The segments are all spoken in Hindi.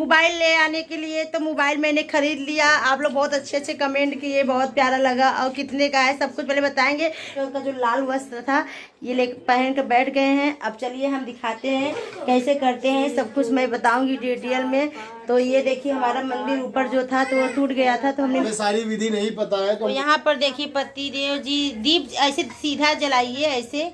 मोबाइल ले आने के लिए, तो मोबाइल मैंने खरीद लिया। आप लोग बहुत अच्छे अच्छे कमेंट किए, बहुत प्यारा लगा। और कितने का है सब कुछ पहले बताएंगे। उनका जो लाल वस्त्र था ये ले पहन कर बैठ गए हैं। अब चलिए हम दिखाते हैं कैसे करते हैं, सब कुछ मैं बताऊंगी डिटेल में। तो ये देखिए हमारा मंदिर ऊपर जो था तो वो टूट गया था, तो हमने सारी विधि नहीं पता है तो यहाँ पर देखिए पति देव जी दीप ऐसे सीधा जलाइए, ऐसे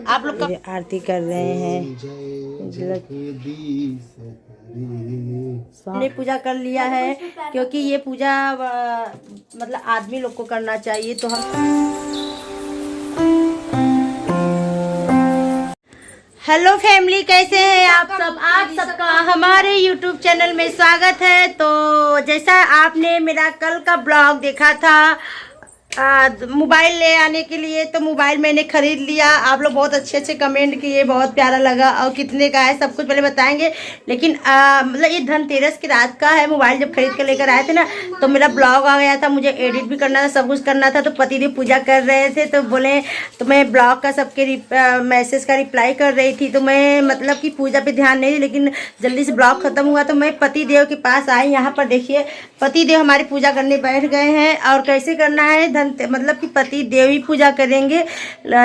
आप लोग आरती कर रहे हैं। हमने पूजा कर लिया है, क्योंकि ये पूजा मतलब आदमी लोग को करना चाहिए। तो हम हेलो फैमिली, कैसे हैं आप सब? आप सबका हमारे YouTube चैनल में स्वागत है। तो जैसा आपने मेरा कल का ब्लॉग देखा था मोबाइल ले आने के लिए, तो मोबाइल मैंने खरीद लिया। आप लोग बहुत अच्छे अच्छे कमेंट किए, बहुत प्यारा लगा। और कितने का है सब कुछ पहले बताएंगे। लेकिन मतलब ये धनतेरस की रात का है। मोबाइल जब खरीद कर लेकर आए थे ना, तो मेरा ब्लॉग आ गया था, मुझे एडिट भी करना था, सब कुछ करना था। तो पतिदेव पूजा कर रहे थे, तो बोले तो मैं ब्लॉग का सबके मैसेज का रिप्लाई कर रही थी। तो मैं मतलब कि पूजा पे ध्यान नहीं दी, लेकिन जल्दी से ब्लॉग खत्म हुआ तो मैं पतिदेव के पास आई। यहाँ पर देखिए पतिदेव हमारी पूजा करने बैठ गए हैं। और कैसे करना है, मतलब कि पति देव ही पूजा करेंगे।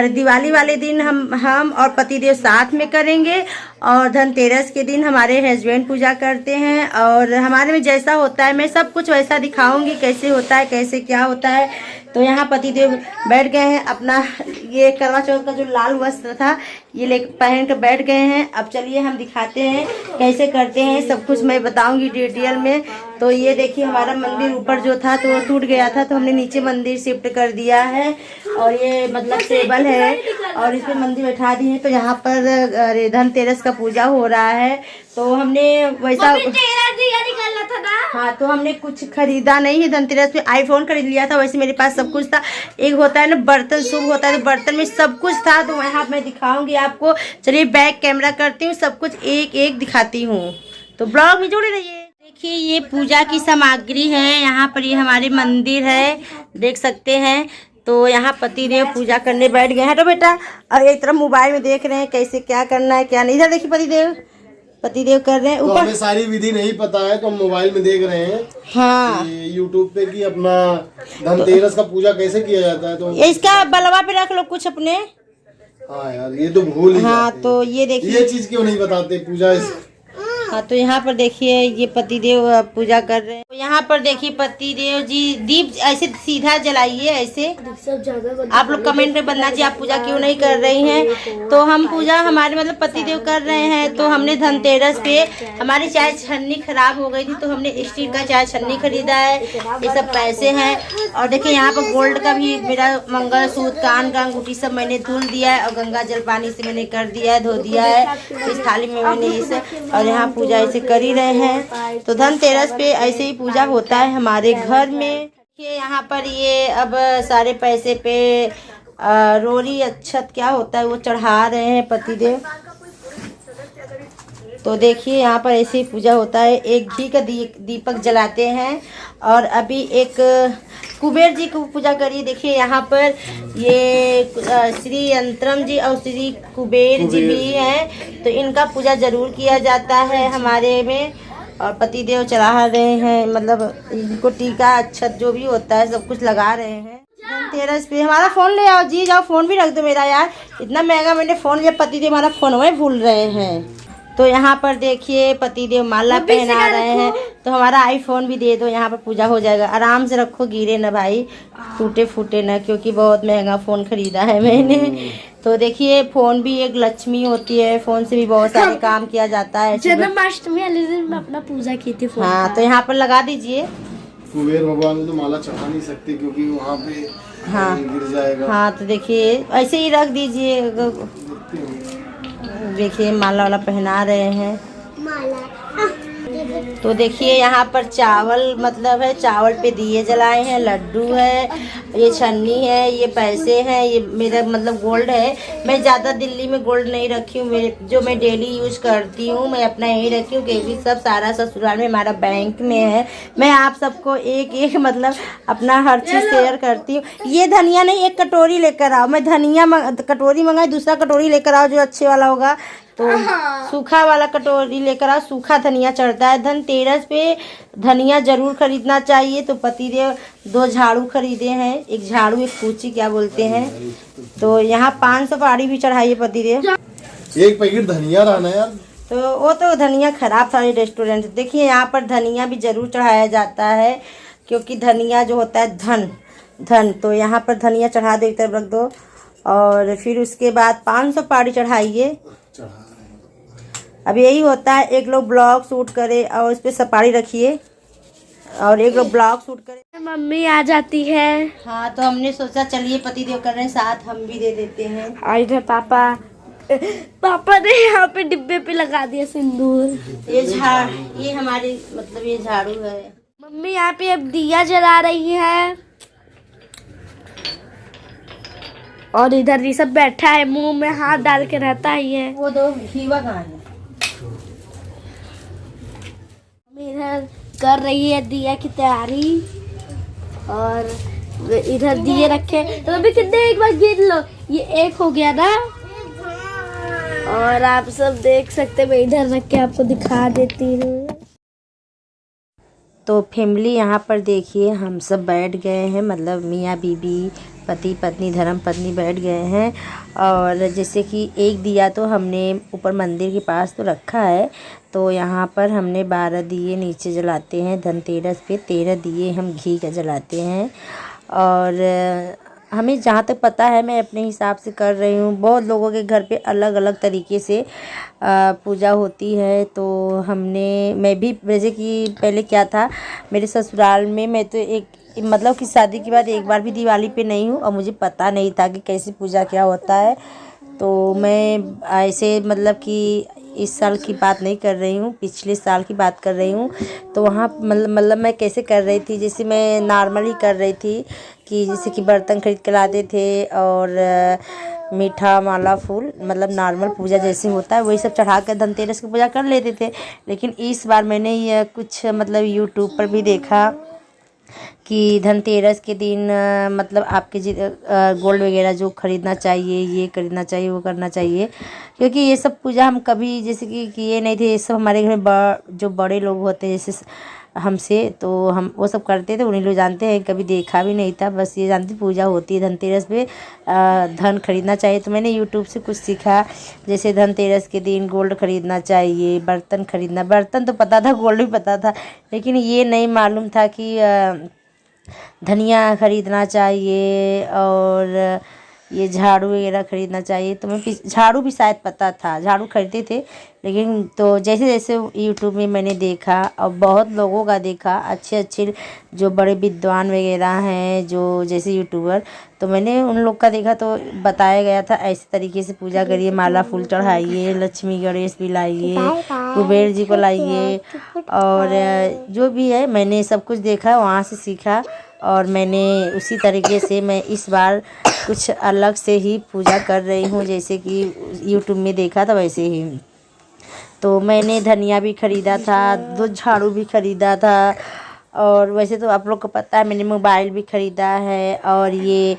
दिवाली वाले दिन हम और पति देव साथ में करेंगे, और धनतेरस के दिन हमारे हस्बैंड पूजा करते हैं। और हमारे में जैसा होता है मैं सब कुछ वैसा दिखाऊंगी, कैसे होता है, कैसे क्या होता है। तो यहाँ पति देव बैठ गए हैं। अपना ये करवा चौथ का जो लाल वस्त्र था ये ले पहन कर बैठ गए हैं। अब चलिए हम दिखाते हैं कैसे करते हैं, सब कुछ मैं बताऊंगी डिटेल में। तो ये देखिए हमारा मंदिर ऊपर जो था तो वो टूट गया था, तो हमने नीचे मंदिर शिफ्ट कर दिया है। और ये मतलब टेबल है और इस पे मंदिर बैठा दिए हैं। तो यहाँ पर धनतेरस का पूजा हो रहा है। तो हमने वैसा हाँ, तो हमने कुछ खरीदा नहीं है। धनतेरस पे आईफोन खरीद लिया था, वैसे मेरे पास सब कुछ था। एक होता है ना बर्तन शुभ होता है, तो बर्तन में सब कुछ था। तो यहाँ मैं दिखाऊंगी आपको। चलिए बैक कैमरा करती हूँ, सब कुछ एक एक दिखाती हूँ। तो ब्लॉग में जुड़े रहिए। देखिए ये पूजा की सामग्री है। यहाँ पर ये हमारे मंदिर है, देख सकते हैं। तो यहाँ पति देव पूजा करने बैठ गए हैं। तो बेटा और एक तरफ मोबाइल में देख रहे हैं कैसे क्या करना है क्या नहीं। इधर देखिए पति देव कर रहे हैं तो ऊपर। हमें सारी विधि नहीं पता है तो हम मोबाइल में देख रहे हैं। हाँ, यूट्यूब पे कि अपना धनतेरस का पूजा कैसे किया जाता है। तो इसका बलवा पे रख लो कुछ अपने। हाँ यार, ये तो भूल ही हाँ, जाते। तो ये देखिए ये चीज क्यों नहीं बताते पूजा हाँ, तो यहाँ पर देखिए ये पतिदेव पूजा कर रहे हैं। तो यहाँ पर देखिए पतिदेव जी दीप ऐसे सीधा जलाइए, ऐसे आप लोग कमेंट में बताना चाहिए आप पूजा क्यों नहीं कर रही हैं। तो हम पूजा हमारे मतलब पतिदेव कर रहे हैं। तो हमने धनतेरस पे हमारी चाय छन्नी खराब हो गई थी, तो हमने स्टील का चाय छन्नी खरीदा है। ये सब पैसे हैं। और देखिए यहाँ पर गोल्ड का भी मेरा मंगलसूत्र, कान का अंगूठी सब मैंने धुल दिया है। और गंगा जल पानी से मैंने कर दिया है, धो दिया है। इस थाली में मैंने इसे, और यहाँ पूजा ऐसे कर ही रहे हैं। तो धनतेरस पे ऐसे ही पूजा होता है हमारे घर में। देखिए यहाँ पर ये अब सारे पैसे पे रोरी अक्षत क्या होता है वो चढ़ा रहे हैं पतिदेव। तो देखिए यहाँ पर ऐसे ही पूजा होता है। एक घी का दीपक जलाते हैं। और अभी एक कुबेर जी को पूजा करिए। देखिए यहाँ पर ये श्री यंत्रम जी और श्री कुबेर जी भी हैं, तो इनका पूजा जरूर किया जाता है हमारे में। और पतिदेव चढ़ा रहे हैं, मतलब इनको टीका अक्षत जो भी होता है सब कुछ लगा रहे हैं। धनतेरस पे हमारा फ़ोन ले आओ जी, जाओ फ़ोन भी रख दो मेरा। यार इतना महंगा मैंने फ़ोन लिया, पतिदेव हमारा फ़ोन वही भूल रहे हैं। तो यहाँ पर देखिए पतिदेव माला पहना रहे हैं। तो हमारा आईफोन भी दे दो, यहाँ पर पूजा हो जाएगा। आराम से रखो, गिरे ना भाई, टूटे फूटे ना, क्योंकि बहुत महंगा फ़ोन खरीदा है मैंने। तो देखिए फ़ोन भी एक लक्ष्मी होती है, फ़ोन से भी बहुत सारे काम किया जाता है। जन्माष्टमी वाले दिन मैं अपना पूजा की थी फोन। हाँ, तो यहाँ पर लगा दीजिए। कुबेर भगवान को तो माला चढ़ा नहीं सकते क्योंकि वहाँ पे हाँ गिर जाएगा। हाँ, तो देखिए ऐसे ही रख दीजिए। देखिए माला वाला पहना रहे हैं। तो देखिए यहाँ पर चावल मतलब है, चावल पे दिए जलाए हैं, लड्डू है, ये छन्नी है, ये पैसे हैं, ये मेरा मतलब गोल्ड है। मैं ज़्यादा दिल्ली में गोल्ड नहीं रखी हूँ, मेरे जो मैं डेली यूज करती हूँ मैं अपना यही रखी हूँ, क्योंकि सब सारा ससुराल में हमारा बैंक में है। मैं आप सबको एक एक मतलब अपना हर चीज़ शेयर करती हूँ। ये धनिया नहीं, एक कटोरी लेकर आओ, मैं धनिया कटोरी मंगाई, दूसरा कटोरी लेकर आओ जो अच्छे वाला होगा। तो सूखा वाला कटोरी लेकर आओ, सूखा धनिया चढ़ता है। धनतेरस पे धनिया जरूर खरीदना चाहिए। तो पतिदेव 2 झाड़ू खरीदे हैं, एक झाड़ू एक कूची क्या बोलते हैं। तो यहाँ 5 सुपारी भी चढ़ाइए पतिदेव। एक पैकेट धनिया रहना यार। तो वो तो धनिया खराब था रेस्टोरेंट। देखिए यहाँ पर धनिया भी जरूर चढ़ाया जाता है, क्योंकि धनिया जो होता है धन। तो यहाँ पर धनिया चढ़ा दो, एक तरफ रख दो, और फिर उसके बाद 5 सुपारी चढ़ाइए। अब यही होता है, एक लोग ब्लॉग शूट करे और उस पर सुपारी रखिए, और एक लोग ब्लॉग शूट करे। मम्मी आ जाती है। हाँ, तो हमने सोचा चलिए पतिदेव कर रहे हैं साथ, हम भी दे देते हैं। और इधर पापा ने यहाँ पे डिब्बे पे लगा दिया सिंदूर। ये हमारी मतलब ये झाड़ू है। मम्मी यहाँ पे अब दिया जला रही है, और इधर ये सब बैठा है, मुंह में हाथ डाल के रहता ही है। वो दो हीवा कहाँ है? मम्मी इधर कर रही है दिया की तैयारी, और इधर दिए रखे। तो अभी कितने, एक बार गिन लो, ये एक हो गया ना। और आप सब देख सकते हैं, मैं इधर रख के आपको दिखा देती हूँ। तो फैमिली यहाँ पर देखिए हम सब बैठ गए हैं, मतलब मियाँ बीबी, पति पत्नी, धर्म पत्नी बैठ गए हैं। और जैसे कि एक दिया तो हमने ऊपर मंदिर के पास तो रखा है, तो यहाँ पर हमने 12 दिए नीचे जलाते हैं। धनतेरस पे 13 दिए हम घी का जलाते हैं। और हमें जहाँ तक पता है, मैं अपने हिसाब से कर रही हूँ। बहुत लोगों के घर पे अलग अलग तरीके से पूजा होती है। तो मैं भी जैसे कि पहले क्या था मेरे ससुराल में, मैं तो एक मतलब कि शादी के बाद एक बार भी दिवाली पे नहीं हूँ, और मुझे पता नहीं था कि कैसे पूजा क्या होता है। तो मैं ऐसे मतलब कि इस साल की बात नहीं कर रही हूँ, पिछले साल की बात कर रही हूँ। तो वहाँ मतलब मैं कैसे कर रही थी, जैसे मैं नॉर्मल ही कर रही थी, कि जैसे कि बर्तन खरीद के लाते थे, और मीठा माला फूल, मतलब नॉर्मल पूजा जैसे होता है वही सब चढ़ा कर धनतेरस की पूजा कर लेते थे। लेकिन इस बार मैंने यह कुछ मतलब यूट्यूब पर भी देखा कि धनतेरस के दिन मतलब आपके गोल्ड वगैरह जो ख़रीदना चाहिए, ये खरीदना चाहिए, वो करना चाहिए, क्योंकि ये सब पूजा हम कभी जैसे कि किए नहीं थे। ये सब हमारे घर में जो बड़े लोग होते हैं जैसे हमसे, तो हम वो सब करते थे, उन्हीं लोग जानते हैं, कभी देखा भी नहीं था। बस ये जानते पूजा होती है धनतेरस पे धन खरीदना चाहिए। तो मैंने यूट्यूब से कुछ सीखा, जैसे धनतेरस के दिन गोल्ड खरीदना चाहिए, बर्तन खरीदना। बर्तन तो पता था, गोल्ड भी पता था, लेकिन ये नहीं मालूम था कि धनिया खरीदना चाहिए और ये झाड़ू वगैरह ख़रीदना चाहिए। तो मैं झाड़ू भी शायद पता था, झाड़ू खरीदे थे, लेकिन तो जैसे जैसे यूट्यूब में मैंने देखा और बहुत लोगों का देखा, अच्छे अच्छे जो बड़े विद्वान वगैरह हैं जो जैसे यूट्यूबर, तो मैंने उन लोग का देखा तो बताया गया था ऐसे तरीके से पूजा करिए, माला फूल चढ़ाइए, लक्ष्मी गणेश भी लाइए, कुबेर जी को लाइए, और जो भी है मैंने सब कुछ देखा, वहाँ से सीखा। और मैंने उसी तरीके से मैं इस बार कुछ अलग से ही पूजा कर रही हूँ, जैसे कि यूट्यूब में देखा था वैसे ही। तो मैंने धनिया भी ख़रीदा था, 2 झाड़ू भी ख़रीदा था, और वैसे तो आप लोग को पता है मैंने मोबाइल भी ख़रीदा है। और ये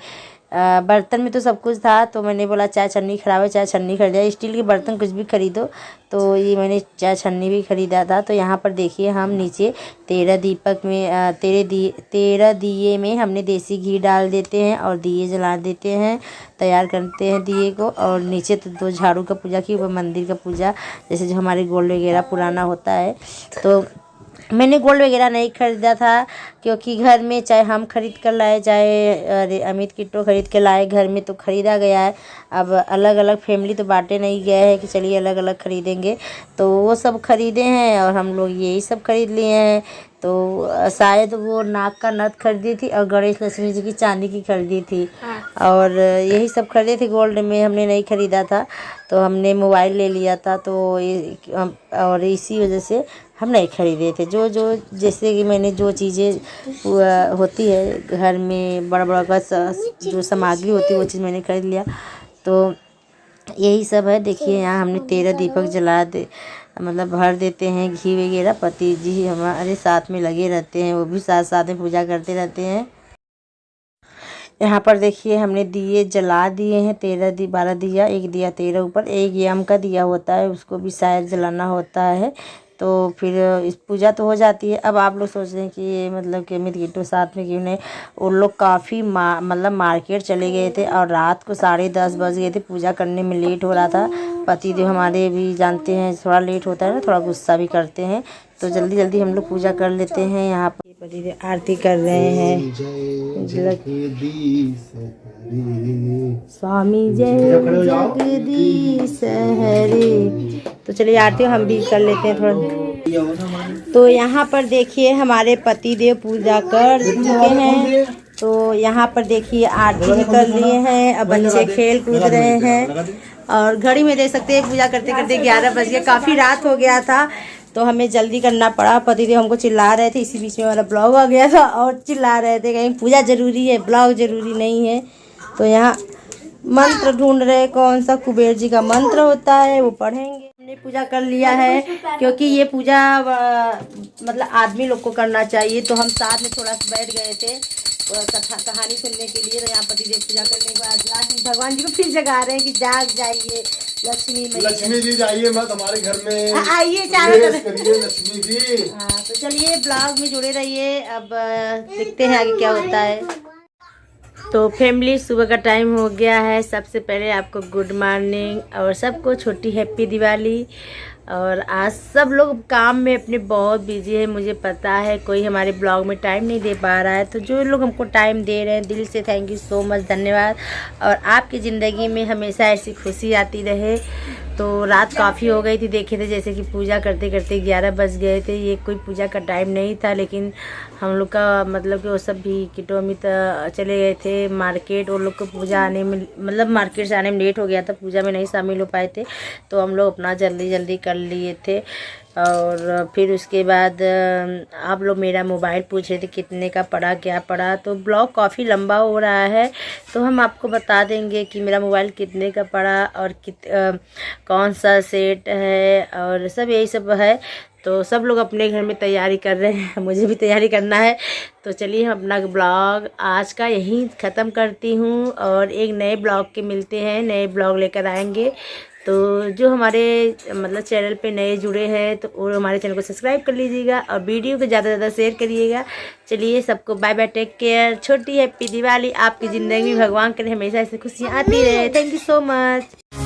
बर्तन में तो सब कुछ था, तो मैंने बोला चाय छन्नी खराब है, चाय छन्नी खरीदा। स्टील के बर्तन कुछ भी खरीदो, तो ये मैंने चाय छन्नी भी ख़रीदा था। तो यहाँ पर देखिए हम नीचे 13 दीपक में 13 दिए में हमने देसी घी डाल देते हैं और दिए जला देते हैं, तैयार करते हैं दिए को। और नीचे तो 2 झाड़ू का पूजा की, ऊपर मंदिर का पूजा, जैसे जो हमारे गोल्ड वगैरह पुराना होता है। तो मैंने गोल्ड वगैरह नहीं ख़रीदा था, क्योंकि घर में चाहे हम ख़रीद कर लाए, चाहे अमित किट्टो ख़रीद के लाए, घर में तो ख़रीदा गया है। अब अलग अलग फैमिली तो बांटे नहीं गए हैं कि चलिए अलग अलग ख़रीदेंगे, तो वो सब ख़रीदे हैं और हम लोग यही सब ख़रीद लिए हैं। तो शायद वो नाक का नथ खरीदी थी और गणेश लक्ष्मी जी की चांदी की खरीदी थी, और यही सब खरीदे थे। गोल्ड में हमने नहीं ख़रीदा था, तो हमने मोबाइल ले लिया था, तो और इसी वजह से हम नहीं ख़रीदे थे। जो जैसे कि मैंने जो चीज़ें होती है घर में, बड़ा बड़ा का जो सामग्री होती है वो चीज़ मैंने ख़रीद लिया। तो यही सब है। देखिए यहाँ हमने 13 दीपक जला दे मतलब भर देते हैं, घी वगैरह। पति जी हमारे साथ में लगे रहते हैं, वो भी साथ साथ में पूजा करते रहते हैं। यहाँ पर देखिए हमने दिए जला दिए हैं, 12 दिया, एक दिया 13 ऊपर, एक यम का दिया होता है, उसको भी शायद जलाना होता है। तो फिर इस पूजा तो हो जाती है। अब आप लोग सोच रहे हैं कि ये मतलब कि अमित गिट्टू साथ में क्यों नहीं। उन लोग काफ़ी मतलब मार्केट चले गए थे और रात को 10:30 बज गए थे, पूजा करने में लेट हो रहा था। पति देव हमारे भी जानते हैं थोड़ा लेट होता है ना, थोड़ा गुस्सा भी करते हैं, तो जल्दी जल्दी हम लोग पूजा कर लेते हैं। यहाँ पर पति देव आरती कर रहे हैं। स्वामी जय जगदीश हरे। तो चलिए आरती हम भी कर लेते हैं थोड़ा। तो यहाँ पर देखिए हमारे पति देव पूजा कर चुके हैं। तो यहाँ पर देखिए आरती भी कर लिए हैं। अब बच्चे खेल कूद रहे हैं और घड़ी में देख सकते हैं पूजा करते करते 11 बज गया, काफ़ी रात हो गया था तो हमें जल्दी करना पड़ा। पतिदेव हमको चिल्ला रहे थे, इसी बीच में हमारा ब्लॉग आ गया था और चिल्ला रहे थे कहीं पूजा ज़रूरी है, ब्लॉग ज़रूरी नहीं है। तो यहाँ मंत्र ढूंढ रहे, कौन सा कुबेर जी का मंत्र होता है वो पढ़ेंगे। हमने पूजा कर लिया है क्योंकि ये पूजा मतलब आदमी लोग को करना चाहिए, तो हम साथ में थोड़ा सा बैठ गए थे कथा कहानी सुनने के लिए। तो यहाँ पतिदेव पूजा करने के बाद लास्ट भगवान जी को फिर जगा रहे हैं कि जाग जाइए लक्ष्मी जी जाइए मत हमारे घर में, आइए चारों तरफ लक्ष्मी जी। हाँ तो चलिए ब्लॉग में जुड़े रहिए। अब देखते हैं आगे क्या होता है। तो फैमिली सुबह का टाइम हो गया है। सबसे पहले आपको गुड मॉर्निंग और सबको छोटी हैप्पी दिवाली। और आज सब लोग काम में अपने बहुत बिजी है, मुझे पता है, कोई हमारे ब्लॉग में टाइम नहीं दे पा रहा है। तो जो लोग हमको टाइम दे रहे हैं दिल से थैंक यू सो मच, धन्यवाद। और आपकी ज़िंदगी में हमेशा ऐसी खुशी आती रहे। तो रात काफ़ी हो गई थी, देखे थे जैसे कि पूजा करते करते 11 बज गए थे। ये कोई पूजा का टाइम नहीं था, लेकिन हम लोग का मतलब कि वो सब भी किटो अमित चले गए थे मार्केट। वो लोग को पूजा आने में मतलब मार्केट से आने में लेट हो गया था, पूजा में नहीं शामिल हो पाए थे, तो हम लोग अपना जल्दी जल्दी कर लिए थे। और फिर उसके बाद आप लोग मेरा मोबाइल पूछ रहे थे कितने का पड़ा क्या पड़ा। तो ब्लॉग काफ़ी लंबा हो रहा है, तो हम आपको बता देंगे कि मेरा मोबाइल कितने का पड़ा और कौन सा सेट है और सब यही सब है। तो सब लोग अपने घर में तैयारी कर रहे हैं, मुझे भी तैयारी करना है। तो चलिए हम अपना ब्लॉग आज का यहीं ख़त्म करती हूँ और एक नए ब्लॉग के मिलते हैं, नए ब्लॉग लेकर आएंगे। तो जो हमारे मतलब चैनल पे नए जुड़े हैं तो वो हमारे चैनल को सब्सक्राइब कर लीजिएगा और वीडियो को ज़्यादा से ज़्यादा शेयर करिएगा। चलिए सबको बाय बाय, टेक केयर, छोटी हैप्पी दिवाली। आपकी ज़िंदगी में भगवान करे हमेशा ऐसे खुशियाँ आती रहे। Thank you so much.